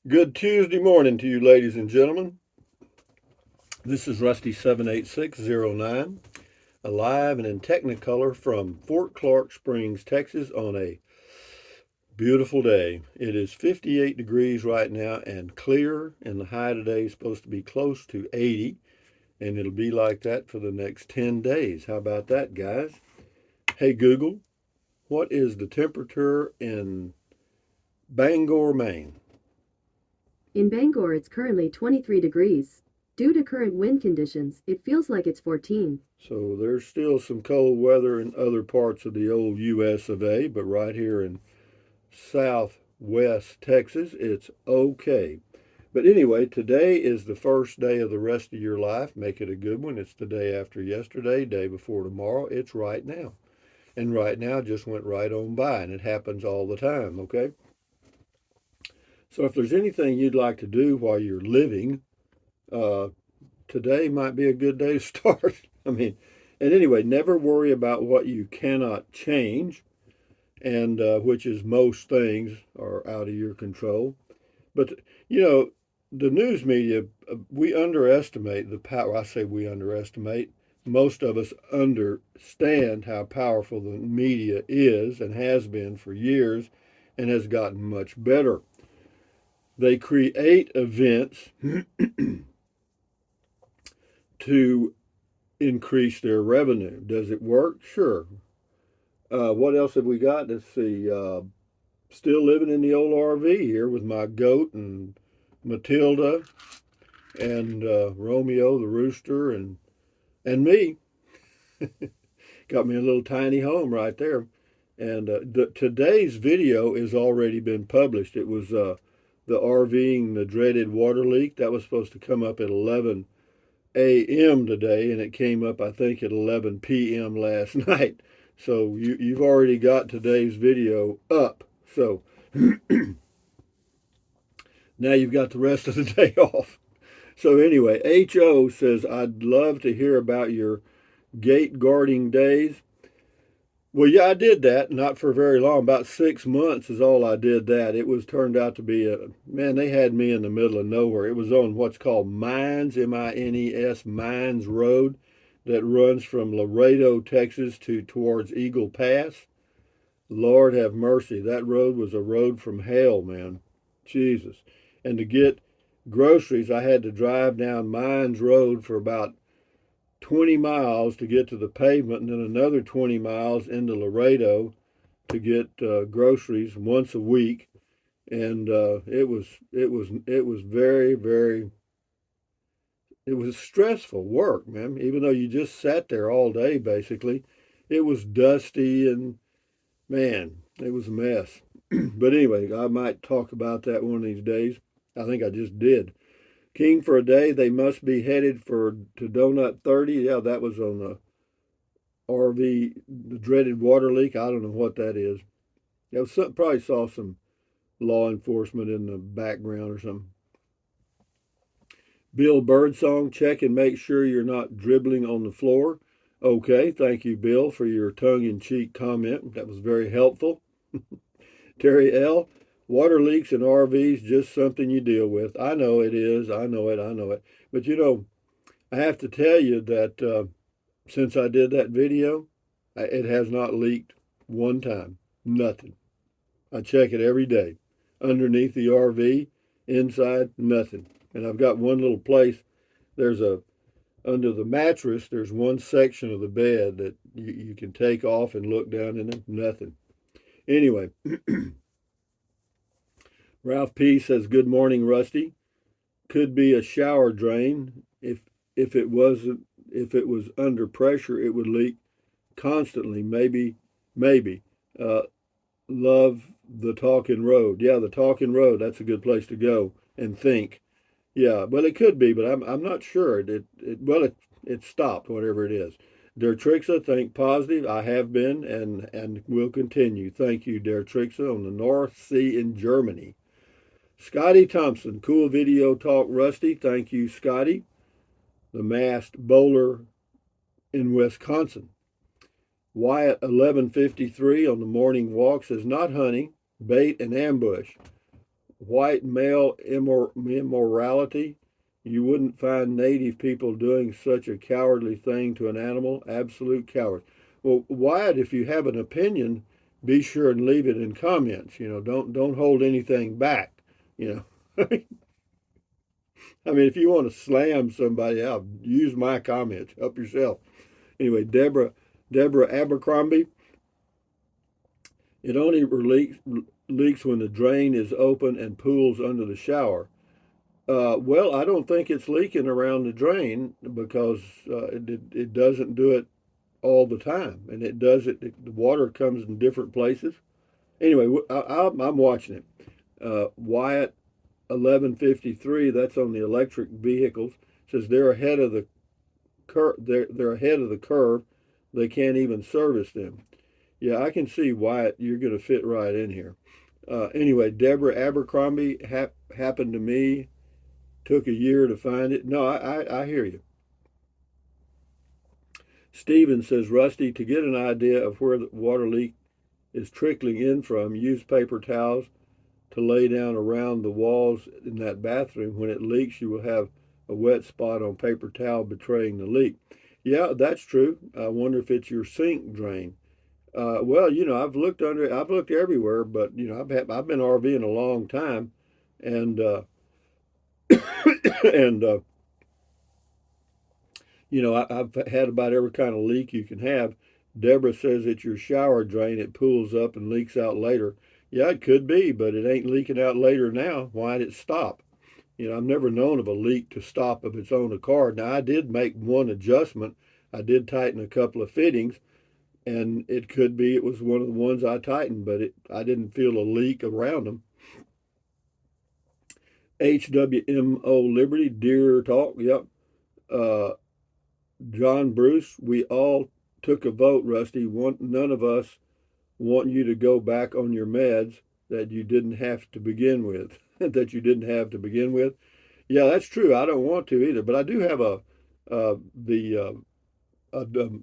Good Tuesday morning to you, ladies and gentlemen. This is Rusty 78609, alive and in Technicolor from Fort Clark Springs, Texas, on a beautiful day. It is 58 degrees right now and clear, and the high today is supposed to be close to 80, and it'll be like that for the next 10 days. How about that, guys? Hey, Google, what is the temperature in Bangor, Maine? In Bangor, it's currently 23 degrees. Due to current wind conditions, it feels like it's 14. So there's still some cold weather in other parts of the old US of A, but right here in southwest Texas, it's okay. But anyway, today is the first day of the rest of your life. Make it a good one. It's the day after yesterday, day before tomorrow. It's right now. And right now just went right on by, and it happens all the time, okay? So if there's anything you'd like to do while you're living, uh, today might be a good day to start. I mean, and anyway, never worry about what you cannot change, and which is most things are out of your control. But you know, the news media, we underestimate the power. I say we underestimate. Most of us understand how powerful the media is and has been for years, and has gotten much better. They create events to increase their revenue. Does it work? Sure. What else have we got? Let's see. Still living in the old RV here with my goat and Matilda and Romeo the rooster and me. Got me a little tiny home right there. And today's video has already been published. It was the RVing the dreaded water leak that was supposed to come up at 11 a.m. today, and it came up I think at 11 p.m. last night. So you've already got today's video up. So now you've got the rest of the day off. So anyway, HO says, I'd love to hear about your gate guarding days. Well, yeah, I did that. Not for very long. About 6 months is all I did that. It was turned out to be a man. They had me in the middle of nowhere. It was on what's called Mines, Mines, Mines Road, that runs from Laredo, Texas, to towards Eagle Pass. Lord have mercy. That road was a road from hell, man. Jesus. And to get groceries, I had to drive down Mines Road for about 20 miles to get to the pavement, and then another 20 miles into Laredo to get groceries once a week. And it was it was stressful work, man. Even though you just sat there all day, basically, it was dusty and man, it was a mess. But anyway, I might talk about that one of these days. I think I just did. King for a day. They must be headed for to Donut 30. Yeah, that was on the RV, the dreaded water leak. I don't know what that is. It was some, probably saw some law enforcement in the background or something. Bill Birdsong, check and make sure you're not dribbling on the floor. Okay, thank you, Bill, for your tongue-in-cheek comment. That was very helpful. Terry L., water leaks in RVs, just something you deal with. I know it is. I know it. I know it. But you know, I have to tell you that since I did that video, it has not leaked one time. Nothing. I check it every day. Underneath the RV, inside, nothing. And I've got one little place. There's a under the mattress. There's one section of the bed that you can take off and look down in it. Nothing. Anyway, Ralph P says, "Good morning, Rusty. Could be a shower drain. If it wasn't if it was under pressure, it would leak constantly. Maybe. Uh, love the Talking Road. Yeah, the Talking Road. That's a good place to go and think. Yeah, well, it could be, but I'm not sure. It stopped whatever it is. Dertrixa, think positive. I have been and will continue. Thank you, Dertrixa, on the North Sea in Germany. Scotty Thompson, cool video talk, Rusty. Thank you, Scotty. The masked bowler in Wisconsin. Wyatt 1153 on the morning walk says, not hunting, bait and ambush. white male immorality. You wouldn't find native people doing such a cowardly thing to an animal. Absolute cowards. Well, Wyatt, if you have an opinion, be sure and leave it in comments. Don't hold anything back. You know, I mean, if you want to slam somebody out, use my comments. Help yourself. Anyway, Deborah Abercrombie. It only leaks when the drain is open and pools under the shower. Well, I don't think it's leaking around the drain because it doesn't do it all the time, and it does it. The water comes in different places. Anyway, I'm watching it. Wyatt 1153. That's on the electric vehicles. Says they're ahead of the they're ahead of the curve. They can't even service them. Yeah, I can see Wyatt. You're going to fit right in here. Anyway, Deborah Abercrombie happened to me. Took a year to find it. No, I hear you. Steven says, Rusty, to get an idea of where the water leak is trickling in from, use paper towels to lay down around the walls in that bathroom. When it leaks, you will have a wet spot on paper towel betraying the leak. Yeah, that's true. I wonder if it's your sink drain. Well, I've looked everywhere, but I've been RVing a long time, and and I've had about every kind of leak you can have. Deborah says it's your shower drain. It pools up and leaks out later. Yeah, it could be, but it ain't leaking out later now. Why'd it stop? I've never known of a leak to stop of its own accord. Now, I did make one adjustment. I did tighten a couple of fittings, and it could be it was one of the ones I tightened, but I didn't feel a leak around them. HWMO Liberty, Deer Talk, yep. Uh, John Bruce, we all took a vote, Rusty. None of us want you to go back on your meds that you didn't have to begin with. That you didn't have to begin with. Yeah, that's true. I don't want to either, but I do have a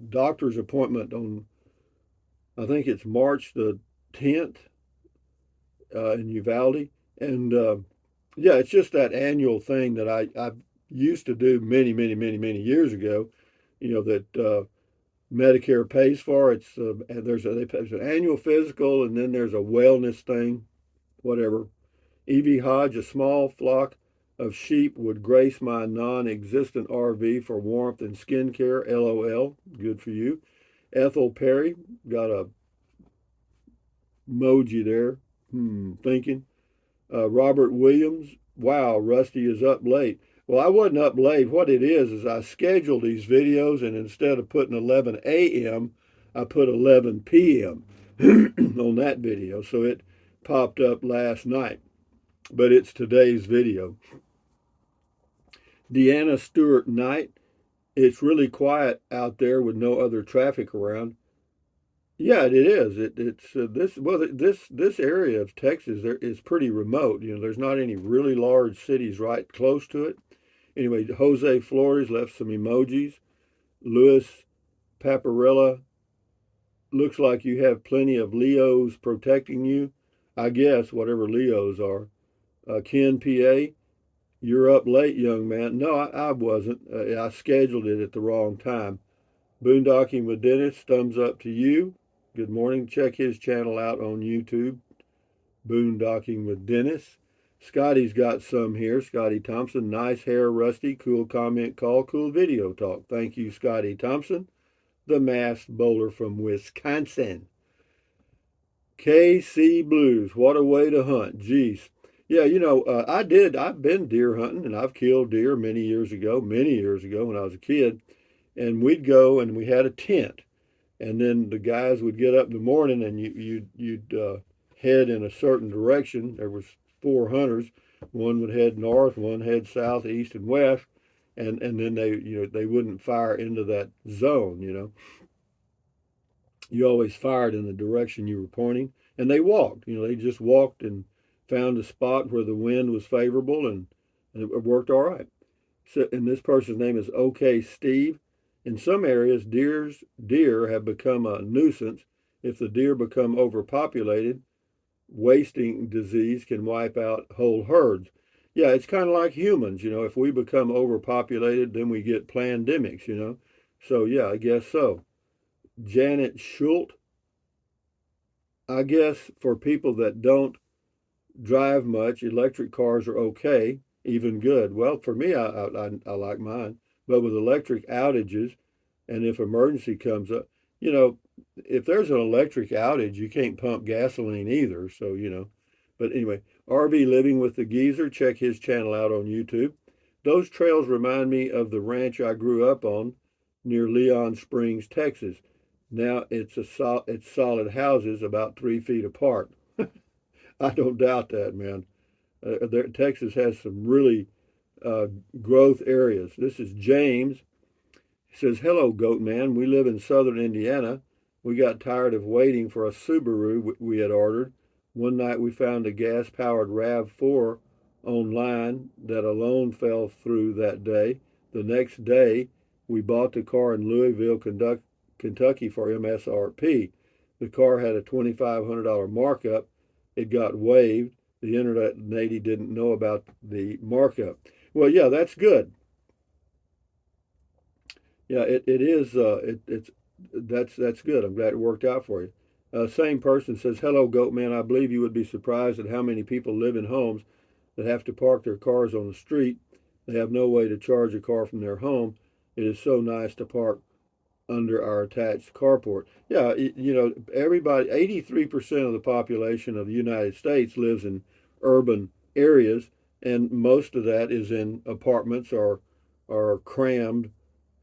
doctor's appointment on, I think it's March the 10th in Uvalde, and yeah, it's just that annual thing that I used to do many years ago. That Medicare pays for. It's there's an annual physical, and then there's a wellness thing, whatever. E.V. Hodge, a small flock of sheep would grace my non-existent RV for warmth and skincare. LOL. Good for you. Ethel Perry got a emoji there. Thinking. Robert Williams. Wow, Rusty is up late. Well, I wasn't up late. What it is I schedule these videos, and instead of putting 11 a.m., I put 11 p.m. on that video. So it popped up last night, but it's today's video. Deanna Stewart Knight. It's really quiet out there with no other traffic around. Yeah, it is. This area of Texas there is pretty remote. There's not any really large cities right close to it. Anyway, Jose Flores left some emojis. Louis Paparella, looks like you have plenty of Leos protecting you. I guess, whatever Leos are. Ken PA, you're up late, young man. No, I wasn't. I scheduled it at the wrong time. Boondocking with Dennis, thumbs up to you. Good morning. Check his channel out on YouTube. Boondocking with Dennis. Scotty's got some here. Scotty Thompson. Nice hair, Rusty. Cool comment call. Cool video talk. Thank you, Scotty Thompson, the masked bowler from Wisconsin. KC Blues. What a way to hunt. Jeez. Yeah, I've been deer hunting, and I've killed deer many years ago when I was a kid. And we'd go and we had a tent. And then the guys would get up in the morning, and you'd head in a certain direction. There was 4 hunters. One would head north, one head south, east, and west, and then they wouldn't fire into that zone. You always fired in the direction you were pointing, and they walked. They just walked and found a spot where the wind was favorable, and it worked all right. So, and this person's name is OK Steve. In some areas, deer have become a nuisance. If the deer become overpopulated, wasting disease can wipe out whole herds. Yeah, it's kind of like humans, if we become overpopulated, then we get pandemics. So, yeah, I guess so. Janet Schult, I guess for people that don't drive much, electric cars are okay, even good. Well, for me, I like mine. But with electric outages, and if emergency comes up, you know, if there's an electric outage, you can't pump gasoline either. So. But anyway, RV Living with the Geezer, check his channel out on YouTube. Those trails remind me of the ranch I grew up on near Leon Springs, Texas. Now it's solid houses about 3 feet apart. I don't doubt that, man. Texas has some really uh, growth areas. This is James. He says, "Hello, Goat Man. We live in southern Indiana. We got tired of waiting for a Subaru we had ordered. One night we found a gas-powered RAV4 online that alone fell through that day. The next day, we bought the car in Louisville, Kentucky for MSRP. The car had a $2,500 markup. It got waived. The internet lady didn't know about the markup." Well, yeah, that's good. Yeah, it is. It's that's good. I'm glad it worked out for you. Same person says, "Hello, Goat Man. I believe you would be surprised at how many people live in homes that have to park their cars on the street. They have no way to charge a car from their home. It is so nice to park under our attached carport." Yeah, everybody, 83% of the population of the United States lives in urban areas, and most of that is in apartments or crammed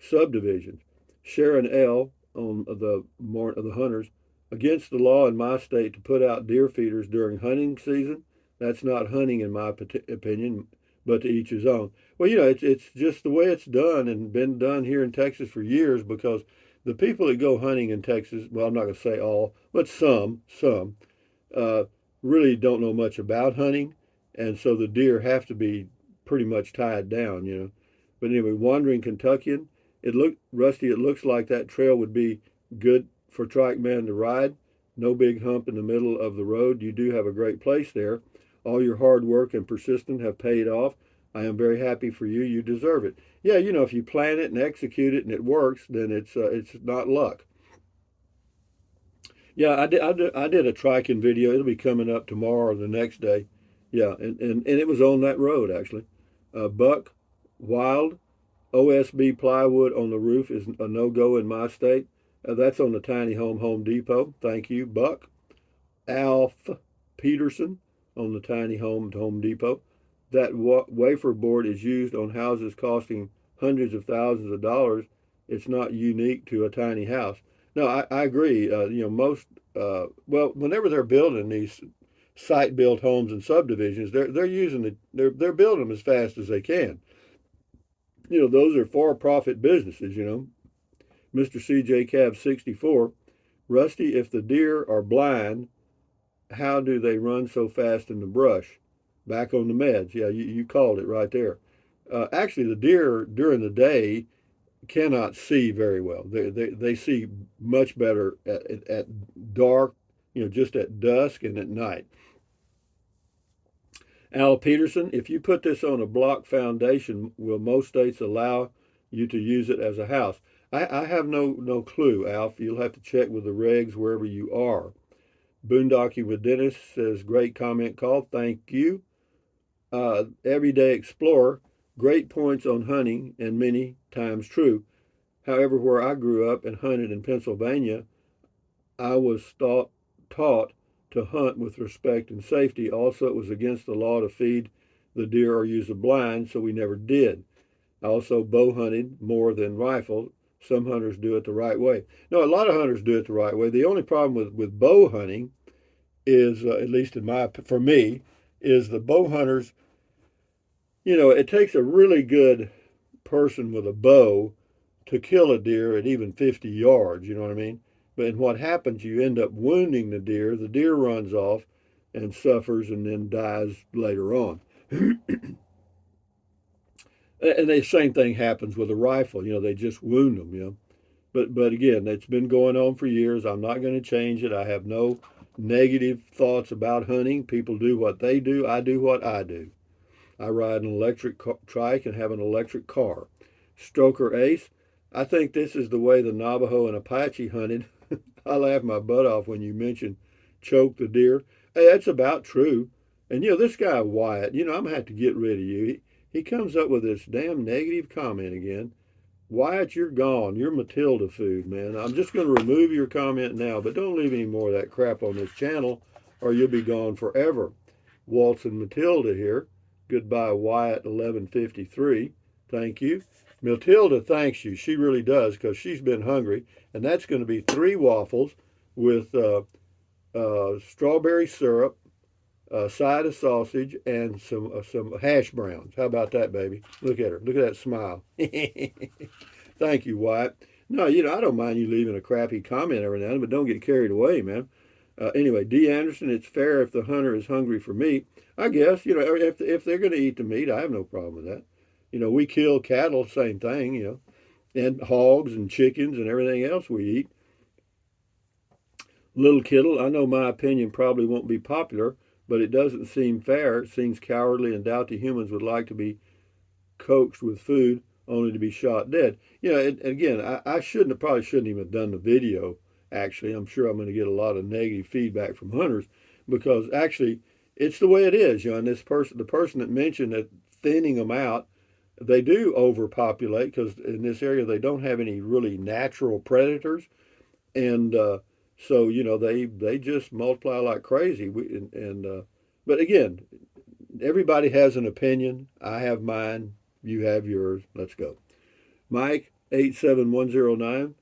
subdivisions. Sharon L. on the hunters, "Against the law in my state to put out deer feeders during hunting season. That's not hunting in my opinion, but to each his own." Well, it's just the way it's done and been done here in Texas for years, because the people that go hunting in Texas, well, I'm not going to say all, but some uh, really don't know much about hunting, and so the deer have to be pretty much tied down. But anyway, Wandering Kentuckian, Rusty. It looks like that trail would be good for trike man to ride. No big hump in the middle of the road. You do have a great place there. All your hard work and persistence have paid off. I am very happy for you. You deserve it. Yeah, if you plan it and execute it and it works, then it's not luck. Yeah, I did a triking video. It'll be coming up tomorrow or the next day. Yeah, and it was on that road actually. Buck Wild, OSB plywood on the roof is a no-go in my state. That's on the Tiny Home Depot. Thank you, Buck. Alf Peterson on the Tiny Home Depot. That wafer board is used on houses costing hundreds of thousands of dollars. It's not unique to a tiny house. No, I agree. Most well, whenever they're building these site-built homes and subdivisions, they're using they're building them as fast as they can. Those are for-profit businesses. Mr. CJ Cab 64, Rusty, if the deer are blind, how do they run so fast in the brush? Back on the meds. Yeah, you called it right there. Actually, the deer during the day cannot see very well. They see much better at dark, just at dusk and at night. Al Peterson, if you put this on a block foundation, will most states allow you to use it as a house? I have no clue, Alf. You'll have to check with the regs wherever you are. Boondocking with Dennis says, "Great comment call. Thank you." Everyday Explorer, great points on hunting and many times true. However, where I grew up and hunted in Pennsylvania, I was taught to hunt with respect and safety. Also, it was against the law to feed the deer or use a blind, so we never did. I also bow hunted more than rifle. Some hunters do it the right way. No, a lot of hunters do it the right way. The only problem with bow hunting is, at least for me, is the bow hunters. It takes a really good person with a bow to kill a deer at even 50 yards. You know what I mean? But what happens, you end up wounding the deer. The deer runs off and suffers and then dies later on. And the same thing happens with a rifle. They just wound them. But again, it's been going on for years. I'm not going to change it. I have no negative thoughts about hunting. People do what they do. I do what I do. I ride an electric trike and have an electric car. Stoker Ace, I think this is the way the Navajo and Apache hunted. I laughed my butt off when you mentioned choke the deer. Hey, that's about true. And this guy Wyatt, I'm gonna have to get rid of you. He comes up with this damn negative comment again. Wyatt, you're gone. You're Matilda food, man. I'm just gonna remove your comment now, but don't leave any more of that crap on this channel, or you'll be gone forever. Waltz and Matilda here. Goodbye, Wyatt 1153. Thank you. Matilda thanks you. She really does, because she's been hungry. And that's going to be 3 waffles with strawberry syrup, a side of sausage, and some hash browns. How about that, baby? Look at her. Look at that smile. Thank you, Wyatt. No, I don't mind you leaving a crappy comment every now and then, but don't get carried away, man. Anyway, D. Anderson, it's fair if the hunter is hungry for meat. I guess, if they're going to eat the meat, I have no problem with that. We kill cattle, same thing, and hogs and chickens and everything else we eat. Little Kittle, I know my opinion probably won't be popular, but it doesn't seem fair. It seems cowardly and doubt the humans would like to be coaxed with food only to be shot dead. Again, I probably shouldn't even have done the video. Actually, I'm sure I'm going to get a lot of negative feedback from hunters, because actually it's the way it is. And the person that mentioned that thinning them out, they do overpopulate, because in this area they don't have any really natural predators, and so they just multiply like crazy. But again, everybody has an opinion. I have mine. You have yours. Let's go. Mike 87109.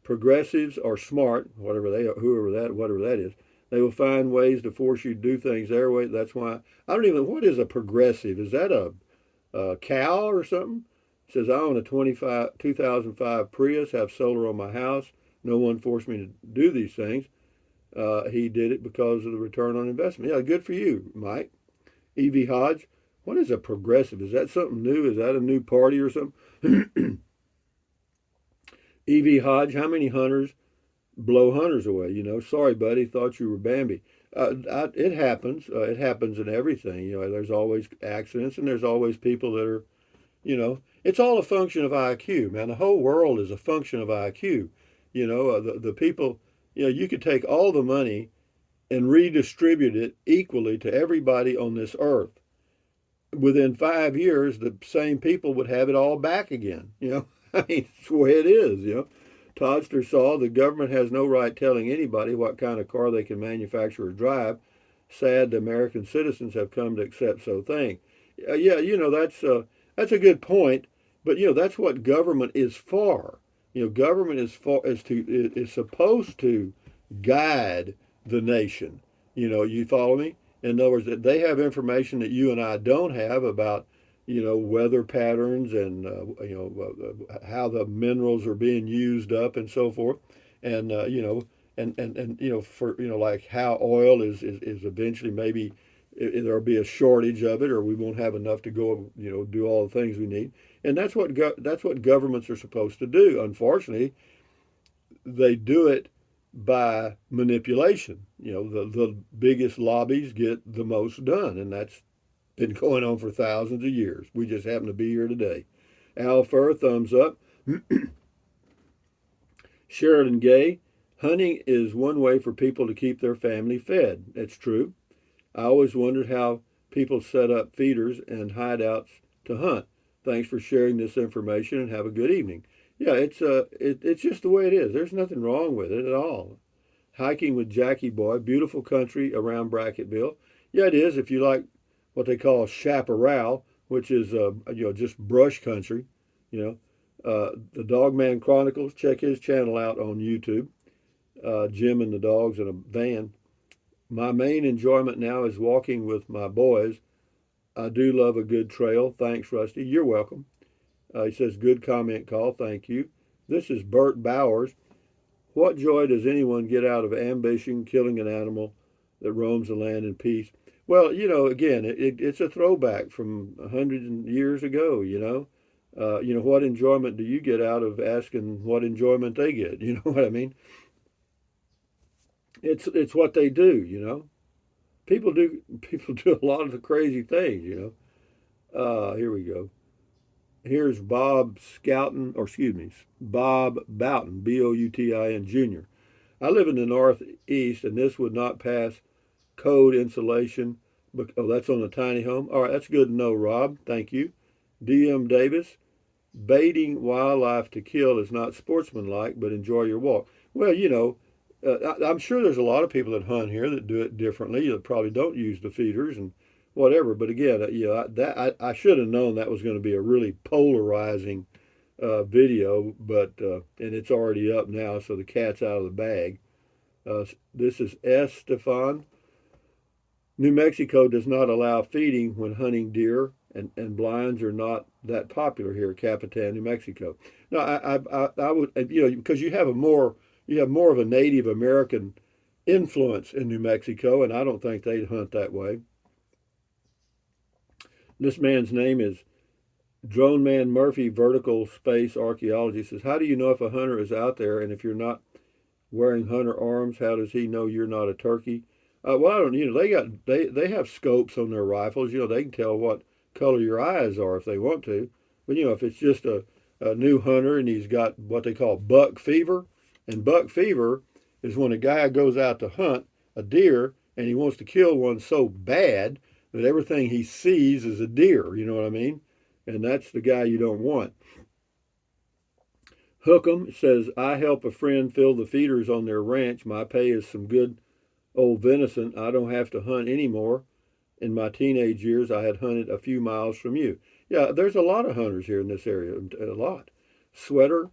Progressives are smart, whatever that is. They will find ways to force you to do things their way. That's why I don't even. What is a progressive? Is that a cow or something? It says I own a 2005 Prius, have solar on my house. No one forced me to do these things. He did it because of the return on investment. Yeah, good for you, Mike. E.V. Hodge, what is a progressive? Is that something new? Is that a new party or something? E.V. Hodge, how many hunters blow hunters away? Sorry, buddy, thought you were Bambi. It happens. It happens in everything. There's always accidents, and there's always people that are, it's all a function of IQ, man. The whole world is a function of IQ. The people, you could take all the money and redistribute it equally to everybody on this earth. Within 5 years, the same people would have it all back again. I mean, it's the way it is. Toddster saw the government has no right telling anybody what kind of car they can manufacture or drive. Sad the American citizens have come to accept so thing. Yeah, that's a good point, but that's what government is for. Government is supposed to guide the nation. You follow me? In other words, that they have information that you and I don't have about, weather patterns and how the minerals are being used up and so forth, and for like how oil is eventually maybe there'll be a shortage of it, or we won't have enough to go do all the things we need, and that's what governments are supposed to do. Unfortunately, they do it by manipulation. The biggest lobbies get the most done, and that's been going on for thousands of years. We just happen to be here today. Al Fur, thumbs up. Sheridan Gay, hunting is one way for people to keep their family fed. That's true. I always wondered how people set up feeders and hideouts to hunt. Thanks for sharing this information, and have a good evening. Yeah, it's just the way it is. There's nothing wrong with it at all. Hiking with Jackie Boy, beautiful country around Brackettville. Yeah, it is. If you like what they call chaparral, which is just brush country. The Dogman Chronicles. Check his channel out on YouTube. Jim and the dogs in a van. My main enjoyment now is walking with my boys. I do love a good trail. Thanks, Rusty. You're welcome. He says, good comment call. Thank you. This is Bert Bowers. What joy does anyone get out of ambushing, killing an animal that roams the land in peace? Well, again, it's a throwback from hundreds of years ago, what enjoyment do you get out of asking what enjoyment they get? You know what I mean? It's what they do, you know. People do a lot of the crazy things, you know. Here we go. Here's Bob Scouton, or excuse me, Bob Boughton, Boutin Jr. I live in the Northeast, and this would not pass code insulation. Oh, that's on a tiny home. All right, that's good to know, Rob. Thank you. DM Davis, baiting wildlife to kill is not sportsmanlike, but enjoy your walk. Well, you know, I'm sure there's a lot of people that hunt here that do it differently. That probably don't use the feeders and whatever. But again, I should have known that was going to be a really polarizing video, but and it's already up now, so the cat's out of the bag. This is S. Stefan. New Mexico does not allow feeding when hunting deer, and blinds are not that popular here, Capitan, New Mexico. No, I would, you know, because you have more of a Native American influence in New Mexico, and I don't think they'd hunt that way. This man's name is Drone Man Murphy, Vertical Space Archaeology. Says, how do you know if a hunter is out there, and if you're not wearing hunter arms, how does he know you're not a turkey? Well, I don't. You know, they have scopes on their rifles. You know, they can tell what color your eyes are if they want to. But you know, if it's just a new hunter and he's got what they call buck fever, and buck fever is when a guy goes out to hunt a deer and he wants to kill one so bad that everything he sees is a deer. You know what I mean? And that's the guy you don't want. Hookem says, I help a friend fill the feeders on their ranch. My pay is some good old venison. I don't have to hunt anymore. In my teenage years, I had hunted a few miles from you. Yeah, there's a lot of hunters here in this area. A lot. Sweater.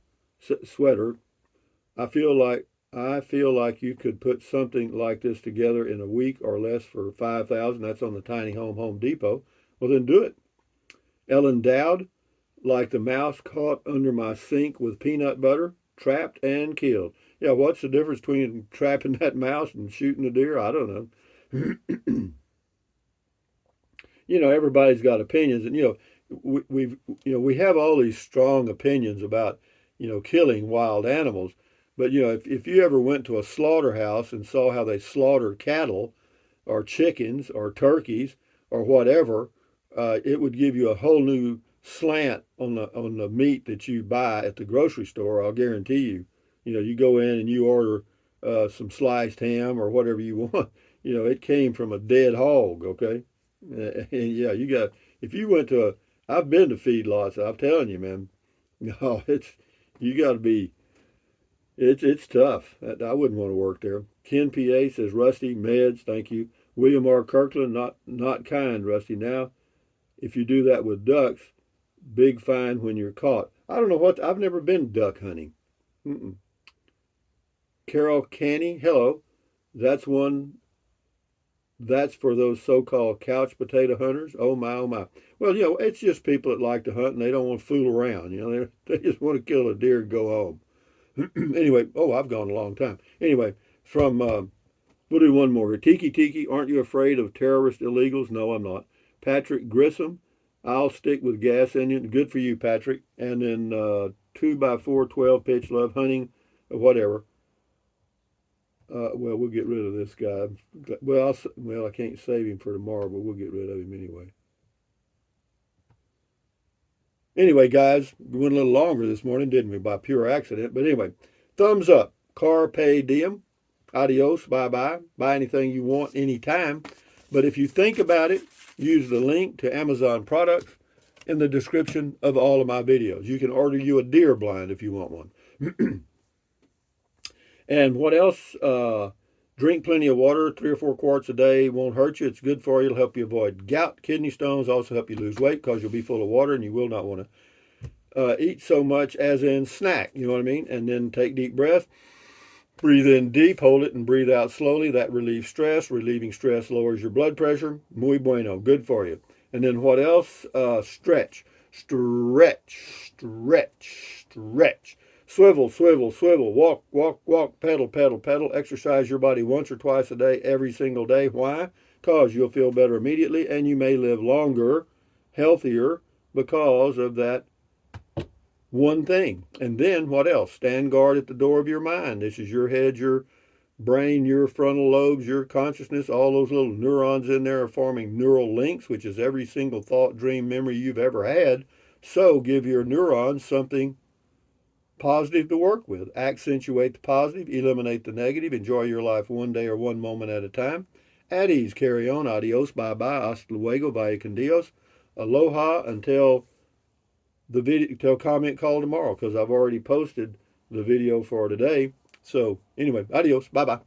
I feel like you could put something like this together in a week or less for 5,000. That's on the Tiny Home Depot. Well, then do it. Ellen Dowd, like the mouse caught under my sink with peanut butter, trapped and killed. Yeah, what's the difference between trapping that mouse and shooting a deer? I don't know. You know, everybody's got opinions, and you know, we have all these strong opinions about killing wild animals. But you know, if you ever went to a slaughterhouse and saw how they slaughter cattle, or chickens, or turkeys, or whatever, it would give you a whole new slant on the meat that you buy at the grocery store. I'll guarantee you. You know, you go in and you order some sliced ham or whatever you want. You know, it came from a dead hog. Okay, and yeah, you got. If you went to I've been to feedlots. I'm telling you, man. No, it's you got to be. It's tough. I wouldn't want to work there. Ken PA says, Rusty meds, thank you. William R. Kirkland, not kind, Rusty. Now, if you do that with ducks, big fine when you're caught. I don't know what. I've never been duck hunting. Mm-mm. Carol Canny, hello. That's one. That's for those so-called couch potato hunters. Oh my, oh my. Well, you know, it's just people that like to hunt and they don't want to fool around. You know, they just want to kill a deer and go home. Anyway, oh, I've gone a long time. Anyway, from we'll do one more. Tiki, aren't you afraid of terrorist illegals? No, I'm not. Patrick Grissom, I'll stick with gas engine. Good for you, Patrick. And then 2x4 12 pitch love hunting, whatever. Well, we'll get rid of this guy. Well, I can't save him for tomorrow, but we'll get rid of him anyway. Anyway, guys, we went a little longer this morning, didn't we? By pure accident. But anyway, thumbs up. Carpe diem. Adios. Bye bye. Buy anything you want anytime. But if you think about it, use the link to Amazon products in the description of all of my videos. You can order you a deer blind if you want one. And what else? Drink plenty of water, 3 or 4 quarts a day. Won't hurt you. It's good for you. It'll help you avoid gout, kidney stones. Also help you lose weight because you'll be full of water and you will not want to eat so much as in snack. You know what I mean? And then take deep breaths. Breathe in deep, hold it, and breathe out slowly. That relieves stress. Relieving stress lowers your blood pressure. Muy bueno. Good for you. And then what else? Stretch. Stretch. Swivel, walk, pedal. Exercise your body once or twice a day, every single day. Why? Because you'll feel better immediately and you may live longer, healthier, because of that one thing. And then what else? Stand guard at the door of your mind. This is your head, your brain, your frontal lobes, your consciousness, all those little neurons in there are forming neural links, which is every single thought, dream, memory you've ever had. So give your neurons something positive to work with. Accentuate the positive, eliminate the negative, enjoy your life one day or one moment at a time. At ease, carry on. Adios, bye bye, hasta luego, vaya con Dios. Aloha until the video, till comment call tomorrow, because I've already posted the video for today. So anyway, adios, bye bye.